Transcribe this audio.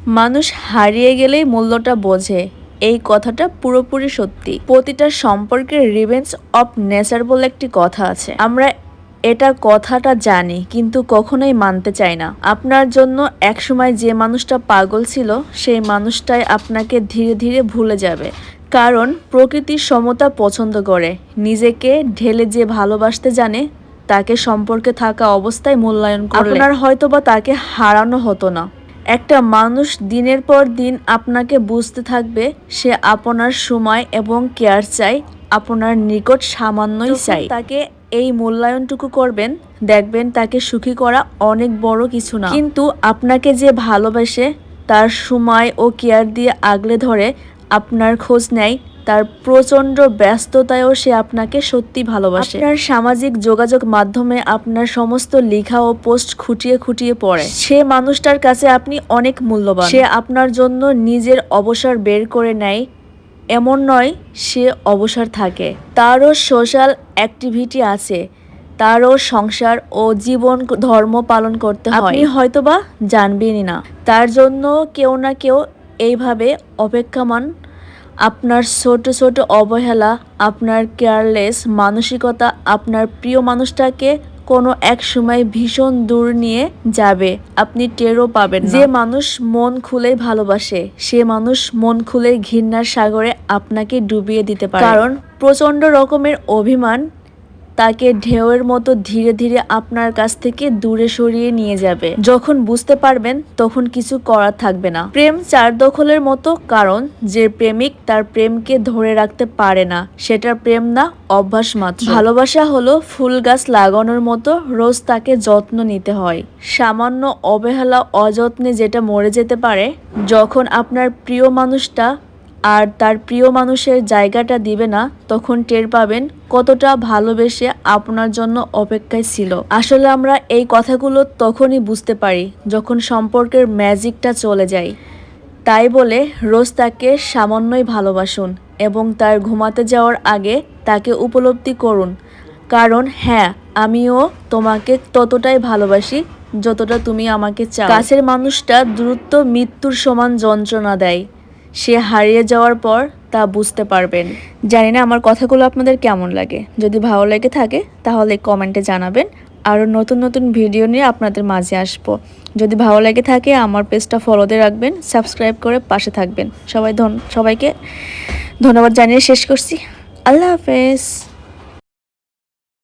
মানুষ হারিয়ে গেলেই মূল্যটা বোঝে, এই কথাটা পুরোপুরি সত্যি। প্রতিটা সম্পর্কের রিভেঞ্জ অফ নেচার বলে একটি কথা আছে। আমরা এটা কথাটা জানি কিন্তু কখনোই মানতে চাই না। আপনার জন্য একসময় যে মানুষটা পাগল ছিল সেই মানুষটাই আপনাকে ধীরে ধীরে ভুলে যাবে। কারণ প্রকৃতির সমতা পছন্দ করে, নিজেকে ঢেলে যে ভালোবাসতে জানে তাকে সম্পর্কে থাকা অবস্থায় মূল্যায়ন করলে আপনার হয়তোবা তাকে হারানো হতো না। একটা মানুষ দিনের পর দিন আপনাকে বুঝতে থাকবে, সে আপনার সময় এবং কেয়ার চাই, আপনার নিকট সামান্যই চাই। তাকে এই মূল্যায়নটুকু করবেন, দেখবেন তাকে সুখী করা অনেক বড় কিছু না। কিন্তু আপনাকে যে ভালোবাসে, তার সময় ও কেয়ার দিয়ে আগলে ধরে, আপনার খোঁজ নেয়, তার প্রচণ্ড ব্যস্ততায়ও সে আপনাকে সত্যি ভালোবাসে। আপনার সামাজিক যোগাযোগ মাধ্যমে আপনার সমস্ত লেখা ও পোস্ট খুঁটিয়ে খুঁটিয়ে পড়ে, সে মানুষটার কাছে আপনি অনেক মূল্যবান। সে আপনার জন্য নিজের অবসর বের করে নেয়, এমন নয় সে অবসর থাকে। তারও সোশ্যাল অ্যাক্টিভিটি আছে, তারও সংসার ও জীবন ধর্ম পালন করতে হয়, আপনি হয়তোবা জানবেনই না। তার জন্য কেউ না কেউ এইভাবে অপেক্ষমান। আপনার ছোট ছোট অবহেলা, আপনার কেয়ারলেস মানসিকতা আপনার প্রিয় মানুষটাকে কোনো এক সময় ভীষণ দূর নিয়ে যাবে, আপনি টেরও পাবেন না। যে মানুষ মন খুলেই ভালোবাসে, সে মানুষ মন খুলে ঘৃণার সাগরে আপনাকে ডুবিয়ে দিতে পারে। কারণ প্রচণ্ড রকমের অভিমান তাকে ঢেউয়ের মতো ধীরে ধীরে আপনার কাছ থেকে দূরে সরিয়ে নিয়ে যাবে। যখন বুঝতে পারবেন তখন কিছু করার থাকবে না। প্রেম চার দখলের মতো, কারণ যে প্রেমিক তার প্রেমকে ধরে রাখতে পারে না সেটা প্রেম না, অভ্যাস মাত্র। ভালোবাসা হলো ফুল গাছ লাগানোর মতো, রোজ তাকে যত্ন নিতে হয়। সামান্য অবহেলা অযত্নে যেটা মরে যেতে পারে, যখন আপনার প্রিয় মানুষটা আর তার প্রিয় মানুষের জায়গাটা দিবে না, তখন টের পাবেন কতটা ভালোবেসে আপনার জন্য অপেক্ষায় ছিল। আসলে আমরা এই কথাগুলো তখনই বুঝতে পারি যখন সম্পর্কের ম্যাজিকটা চলে যায়। তাই বলে রোজ তাকে সামান্যই ভালোবাসুন এবং তার ঘুমাতে যাওয়ার আগে তাকে উপলব্ধি করুন, কারণ হ্যাঁ, আমিও তোমাকে ততটাই ভালোবাসি যতটা তুমি আমাকে চাও। কাছের মানুষটা দ্রুত মৃত্যুর সমান যন্ত্রণা দেয়, সে হারিয়ে যাওয়ার পর তা বুঝতে পারবেন। জানি না আমার কথাগুলো আপনাদের কেমন লাগে। যদি ভালো লেগে থাকে তাহলে কমেন্টে জানাবেন। আরও নতুন নতুন ভিডিও নিয়ে আপনাদের মাঝে আসবো। যদি ভালো লেগে থাকে আমার পেজটা ফলোতে রাখবেন, সাবস্ক্রাইব করে পাশে থাকবেন। সবাইকে ধন্যবাদ জানিয়ে শেষ করছি। আল্লাহ হাফেজ।